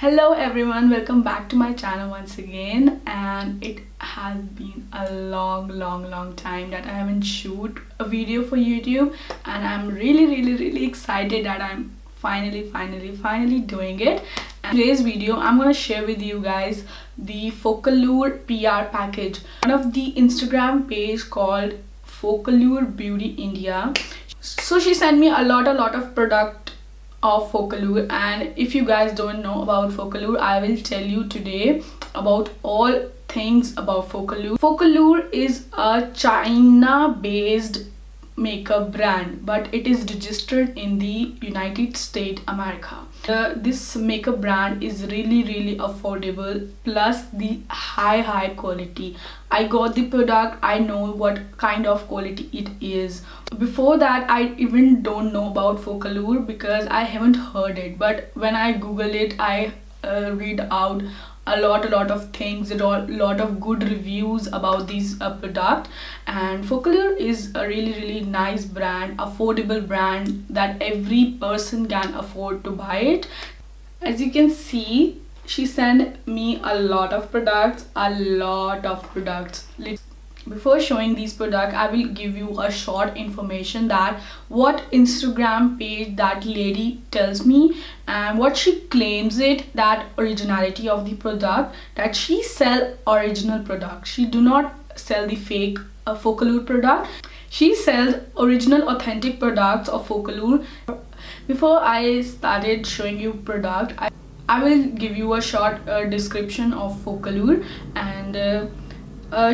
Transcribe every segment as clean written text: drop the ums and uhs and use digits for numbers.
Hello everyone, welcome back to my channel once again. And it has been a long time that I haven't shoot a video for YouTube, and I'm really excited that I'm finally doing it. And today's video I'm gonna share with you guys the Focallure PR package, one of the Instagram page called Focallure Beauty India. So she sent me a lot of product of Focallure, and if you guys don't know about Focallure, I will tell you today about all things about Focallure. Focallure is a China based makeup brand, but it is registered in the United States America. This makeup brand is really affordable, plus the high quality. I got the product, I know what kind of quality it is. Before that, I even don't know about Focallure because I haven't heard it, but when I google it, I read out a lot of things, a lot of good reviews about this product. And Focallure is a really nice brand, affordable brand that every person can afford to buy it. As you can see, she sent me a lot of products. Before showing these products, I will give you a short information that what Instagram page that lady tells me and what she claims it, that originality of the product, that she sell original product. She do not sell the fake Focallure product. She sells original authentic products of Focallure. Before I started showing you product, I will give you a short description of Focallure. And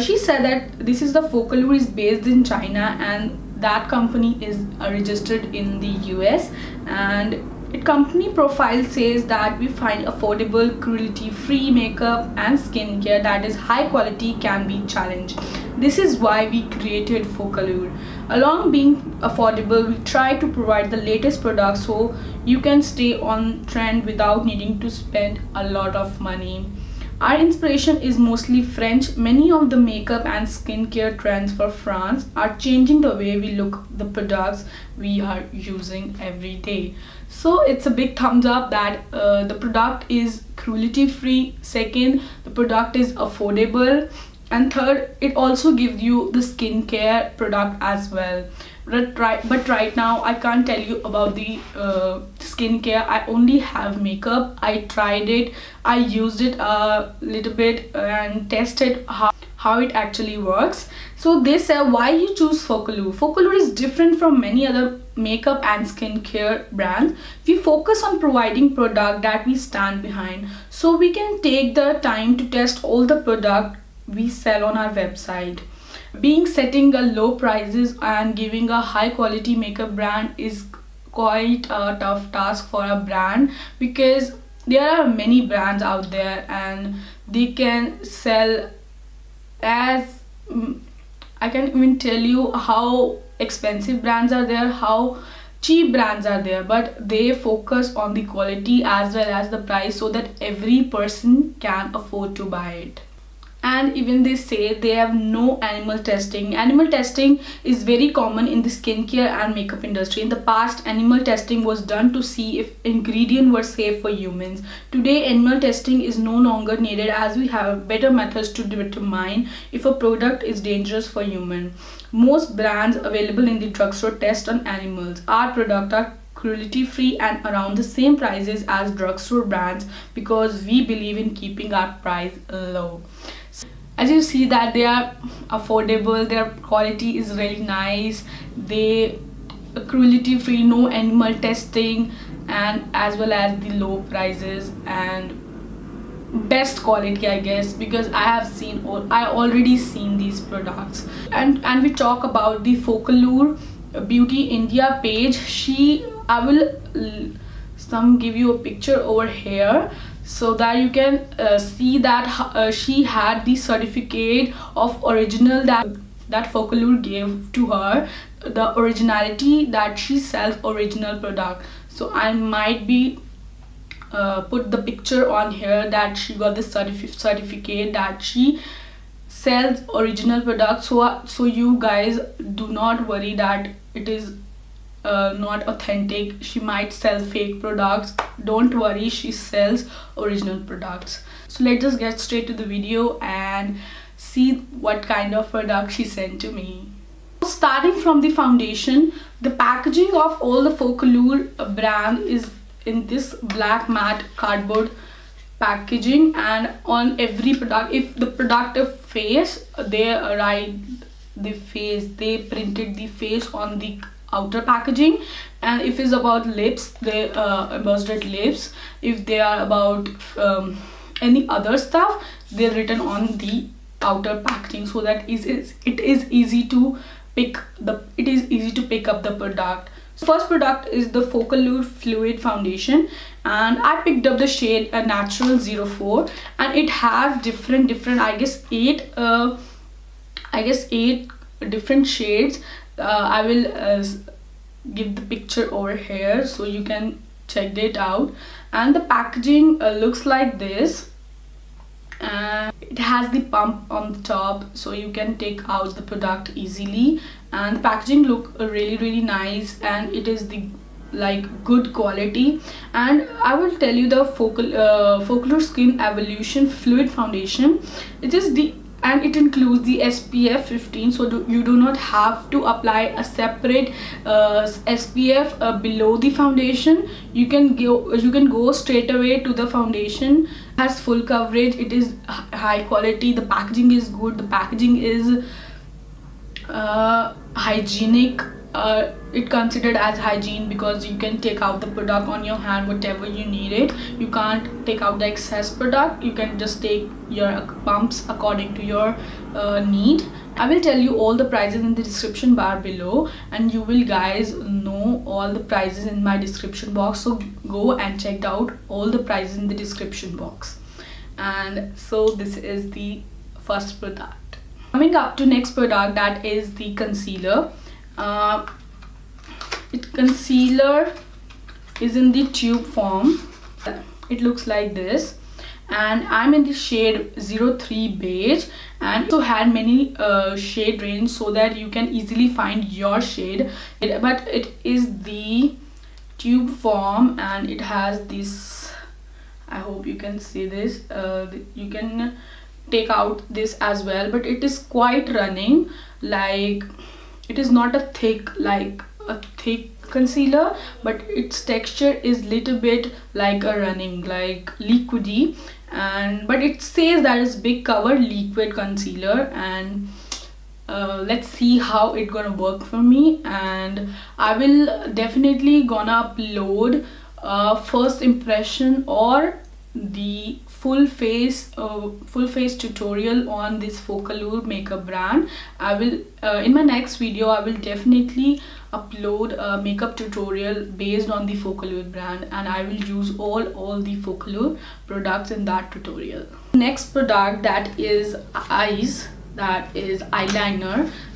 she said that this is the Focallure is based in China, and that company is registered in the US, and its company profile says that we find affordable, cruelty-free makeup and skincare that is high quality can be challenged. This is why we created Focallure. Along being affordable, we try to provide the latest products so you can stay on trend without needing to spend a lot of money. Our inspiration is mostly French. Many of the makeup and skincare trends for France are changing the way we look the products we are using every day. So it's a big thumbs up that the product is cruelty free. Second, the product is affordable. And third, it also gives you the skincare product as well. But right now I can't tell you about the skincare. I only have makeup. I tried it, I used it a little bit and tested how it actually works. So they say, why you choose Focallure? Focallure is different from many other makeup and skincare brands. We focus on providing product that we stand behind, so we can take the time to test all the product we sell on our website. Being setting a low prices and giving a high quality makeup brand is quite a tough task for a brand, because there are many brands out there and they can sell as I can even tell you how expensive brands are there, how cheap brands are there, but they focus on the quality as well as the price so that every person can afford to buy it. And even they say they have no animal testing. Animal testing is very common in the skincare and makeup industry. In the past, animal testing was done to see if ingredients were safe for humans. Today, animal testing is no longer needed as we have better methods to determine if a product is dangerous for humans. Most brands available in the drugstore test on animals. Our products are cruelty free and around the same prices as drugstore brands because we believe in keeping our price low. As you see that they are affordable, their quality is really nice, they cruelty free, no animal testing, and as well as the low prices and best quality, I guess, because I already seen these products. And we talk about the Focallure Beauty India page. I will give you a picture over here so that you can see that she had the certificate of original that Focallure gave to her, the originality that she sells original product. So I might be put the picture on here that she got the certificate that she sells original product. So you guys do not worry that it is not authentic. She might sell fake products. Don't worry, she sells original products. So let's just get straight to the video and see what kind of product she sent to me. Starting from the foundation, the packaging of all the Focallure brand is in this black matte cardboard packaging, and on every product, if the product of face, they write the face, they printed the face on the outer packaging, and if it's about lips, they embossed lips. If they are about any other stuff, they're written on the outer packaging, so that it is easy to pick up the product. First product is the Focallure Fluid Foundation, and I picked up the shade Natural 04, and it has different I guess eight different shades. I will give the picture over here so you can check it out. And the packaging looks like this, and it has the pump on the top so you can take out the product easily, and the packaging look really nice, and it is the good quality. And I will tell you the Focallure Skin Evolution Fluid Foundation. It includes the SPF 15, so you do not have to apply a separate SPF below the foundation. You can go straight away to the foundation. It has full coverage. It is high quality. The packaging is good. The packaging is hygienic. It considered as hygiene because you can take out the product on your hand whatever you need it. You can't take out the excess product. You can just take your pumps according to your need. I will tell you all the prices in the description bar below, and you will guys know all the prices in my description box, so go and check out all the prices in the description box. And so this is the first product. Coming up to next product, that is the concealer. Concealer is in the tube form. It looks like this, and I'm in the shade 03 beige, and also had many shade range so that you can easily find your shade. But it is the tube form, and it has this, I hope you can see this, you can take out this as well, but it is quite running. It is not a thick concealer, but its texture is little bit like a running, liquidy, but it says that it's big cover liquid concealer. And let's see how it gonna work for me, and I will definitely gonna upload first impression or the full face tutorial on this Focallure makeup brand. I will in my next video I will definitely upload a makeup tutorial based on the Focallure brand, and I will use all the Focallure products in that tutorial. Next product, that is eyeliner.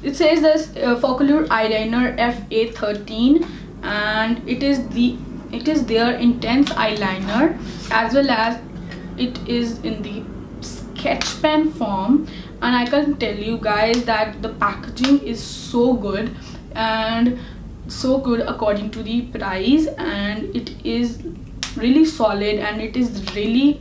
It says this Focallure eyeliner FA13, and it is their intense eyeliner, as well as it is in the sketch pen form. And I can tell you guys that the packaging is so good, and so good according to the price, and it is really solid, and it is really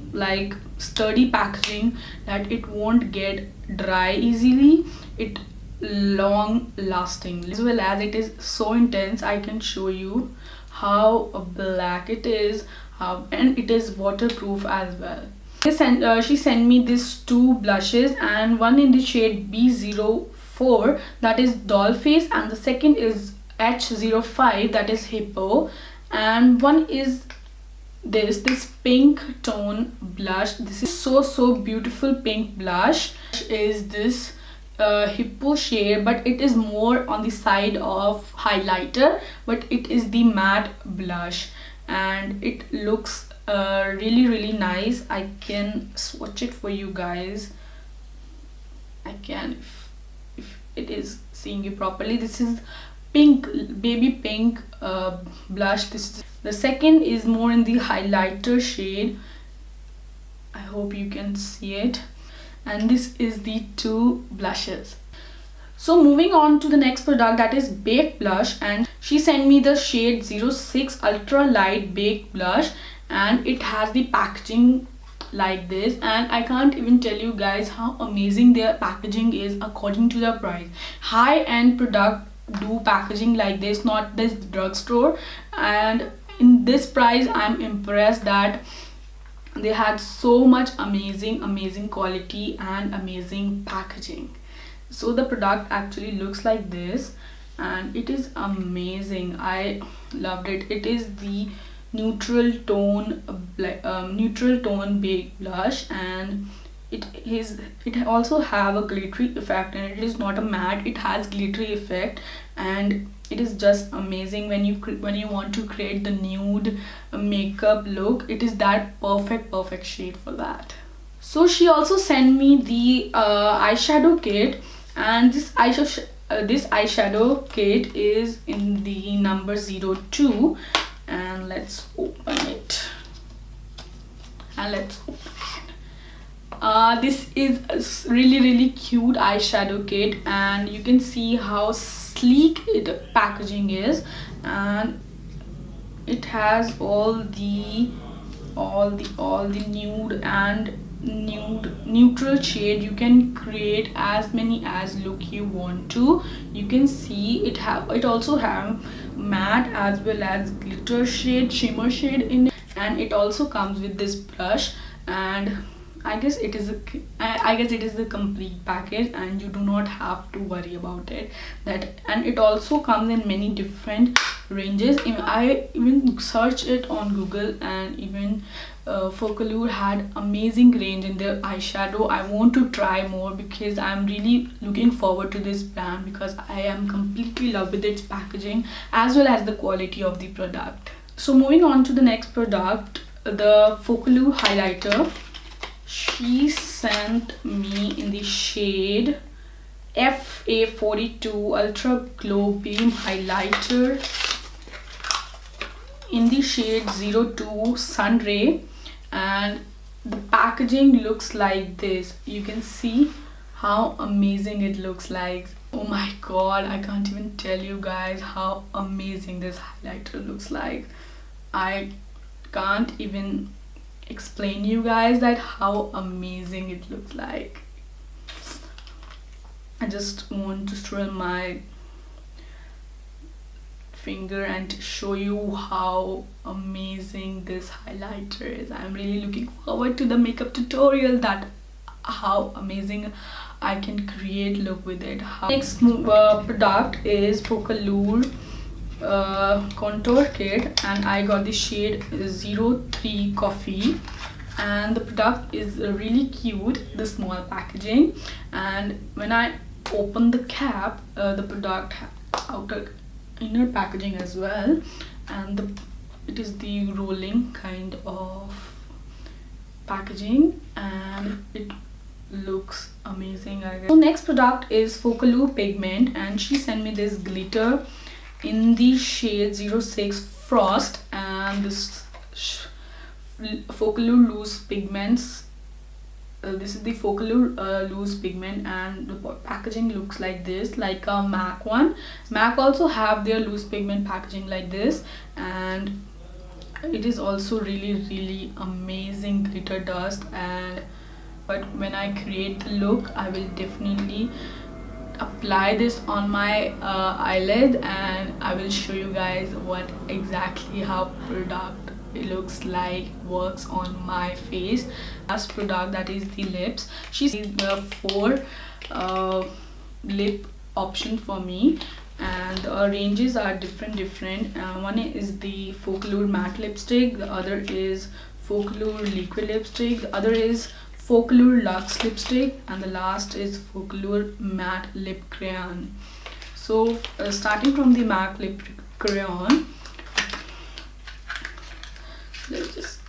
sturdy packaging that it won't get dry easily. It long lasting, as well as it is so intense. I can show you how black it is, and it is waterproof as well. She sent me these two blushes, and one in the shade B04, that is dollface, and the second is H05, that is hippo, and one is this pink tone blush. This is so beautiful pink blush. Is this hippo shade, but it is more on the side of highlighter, but it is the matte blush, and it looks really nice. I can swatch it for you guys. I can, if it is seeing you properly. This is pink, baby pink blush. The second is more in the highlighter shade. I hope you can see it. And this is the two blushes. So moving on to the next product, that is Baked Blush, and she sent me the shade 06 Ultra Light Baked Blush, and it has the packaging like this, and I can't even tell you guys how amazing their packaging is according to their price. High-end product do packaging like this, not this drugstore, and in this price I'm impressed that they had so much amazing quality and amazing packaging. So the product actually looks like this, and it is amazing. I loved it. It is the neutral tone baked blush, and it also have a glittery effect, and it is not a matte, it has glittery effect, and it is just amazing when you want to create the nude makeup look. It is that perfect shade for that. So she also sent me the eyeshadow kit, and this eyeshadow kit is in the number 02, and let's open it. This is a really cute eyeshadow kit, and you can see how sleek it packaging is, and it has all the nude and neutral shade. You can create as many as look you want to. You can see it also have matte as well as glitter shade, shimmer shade in it, and it also comes with this brush, and I guess it is the complete package, and you do not have to worry about it. And it also comes in many different ranges. I even searched it on Google, and even Focallure had amazing range in their eyeshadow. I want to try more because I'm really looking forward to this brand, because I am completely in love with its packaging as well as the quality of the product. So moving on to the next product, the Focallure highlighter. She sent me in the shade FA42 Ultra Glow Beam Highlighter in the shade 02 Sunray, and the packaging looks like this. You can see how amazing it looks like. Oh my god, I can't even tell you guys how amazing this highlighter looks like. I can't even explain you guys that how amazing it looks like. I just want to swirl my finger and show you how amazing this highlighter is. I'm really looking forward to the makeup tutorial, that how amazing I can create look with it. Next product is Focallure contour kit, and I got the shade 03 Coffee, and the product is really cute, the small packaging, and when I open the cap, the product outer inner packaging as well, and it is the rolling kind of packaging, and it looks amazing, I guess. So next product is Focallure Pigment, and she sent me this glitter in the shade 06 Frost, and this Focallure Loose Pigments. This is the Focallure Loose Pigment, and the packaging looks like this, like a MAC one. MAC also have their loose pigment packaging like this, and it is also really amazing glitter dust. But when I create the look, I will definitely apply this on my eyelid, and I will show you guys what exactly how product it looks like works on my face. Last product, that is the lips. She sees the 4 lip option for me, and the ranges are different. One is the Focallure matte lipstick, the other is Focallure liquid lipstick, the other is Focallure luxe lipstick, and the last is Focallure matte lip crayon. So starting from the matte lip crayon, let's just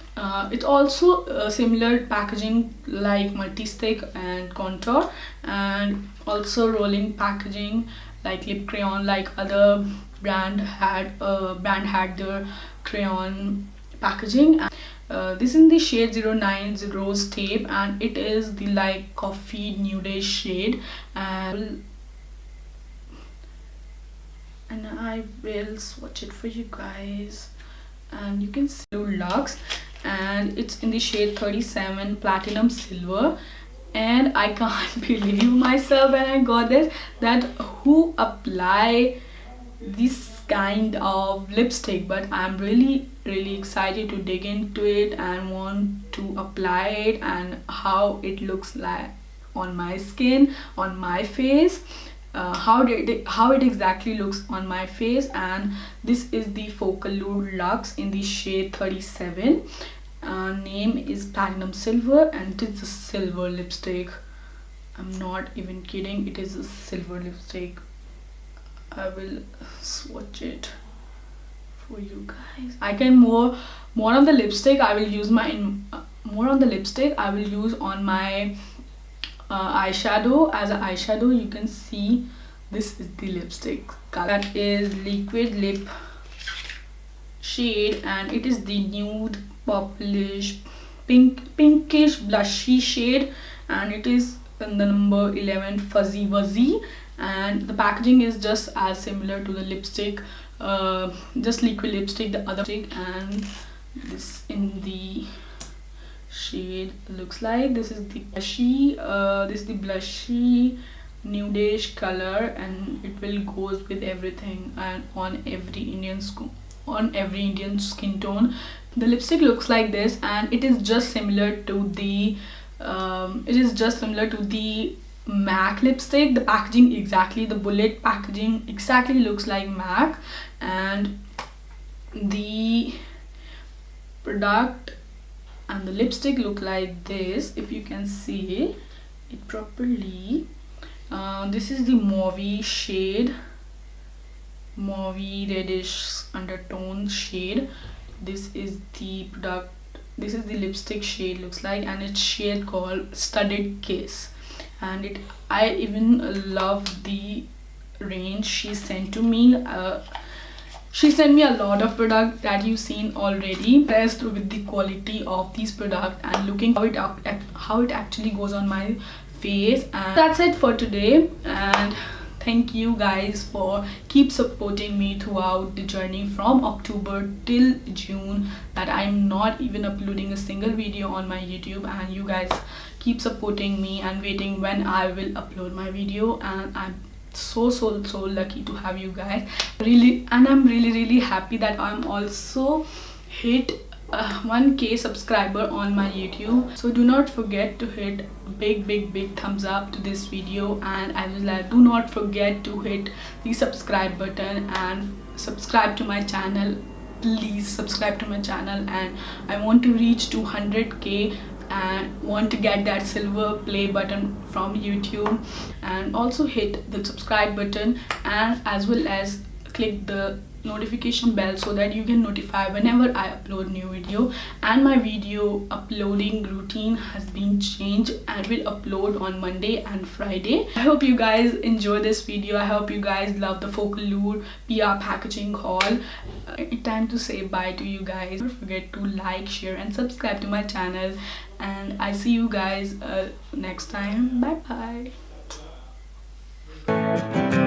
it's also similar packaging like multi-stick and contour, and also rolling packaging like lip crayon, like other brand had their crayon packaging. This is in the shade 09 Rose Tape, and it is the like coffee nude shade, and and I will swatch it for you guys. And you can see Luxe, and it's in the shade 37 Platinum Silver. And I can't believe myself when I got this, that who apply this kind of lipstick, but I'm really excited to dig into it and want to apply it and how it looks like on my skin, on my face, how it exactly looks on my face. And this is the Focallure Luxe in the shade 37. Name is Platinum Silver, and it is a silver lipstick. I'm not even kidding, it is a silver lipstick. I will swatch it for you guys. I can more on the lipstick. I will use more on the lipstick. I will use on my eyeshadow. As an eyeshadow, you can see this is the lipstick color. That is Liquid Lip shade, and it is the nude purplish pinkish blushy shade, and it is in the number 11 Fuzzy Wuzzy. And the packaging is just as similar to the lipstick, just liquid lipstick, the other lipstick. And this in the shade looks like this is the blushy nudish color, and it will goes with everything and on every Indian skin tone. The lipstick looks like this, and it is just similar to the MAC lipstick. The packaging exactly, the bullet packaging exactly looks like MAC, and the product and the lipstick look like this. If you can see it properly, this is the mauve shade, mauve reddish undertone shade. This is the product, this is the lipstick shade looks like, and it's shade called Studded Kiss. And I even love the range she sent to me. She sent me a lot of product that you've seen already. Impressed with the quality of these products and looking how it actually goes on my face. And that's it for today, and thank you guys for keep supporting me throughout the journey from October till June, that I'm not even uploading a single video on my YouTube, and you guys keep supporting me and waiting when I will upload my video. And I'm so lucky to have you guys, really. And I'm really happy that I'm also hit 1K subscriber on my YouTube. So do not forget to hit big thumbs up to this video, and I will do not forget to hit the subscribe button and subscribe to my channel. Please subscribe to my channel, and I want to reach 200K and want to get that silver play button from YouTube. And also hit the subscribe button, and as well as click the notification bell so that you can notify whenever I upload new video. And my video uploading routine has been changed and will upload on Monday and Friday. I hope you guys enjoy this video. I hope you guys love the Focallure PR packaging haul. Time to say bye to you guys. Don't forget to like, share and subscribe to my channel, and I see you guys next time. Bye bye.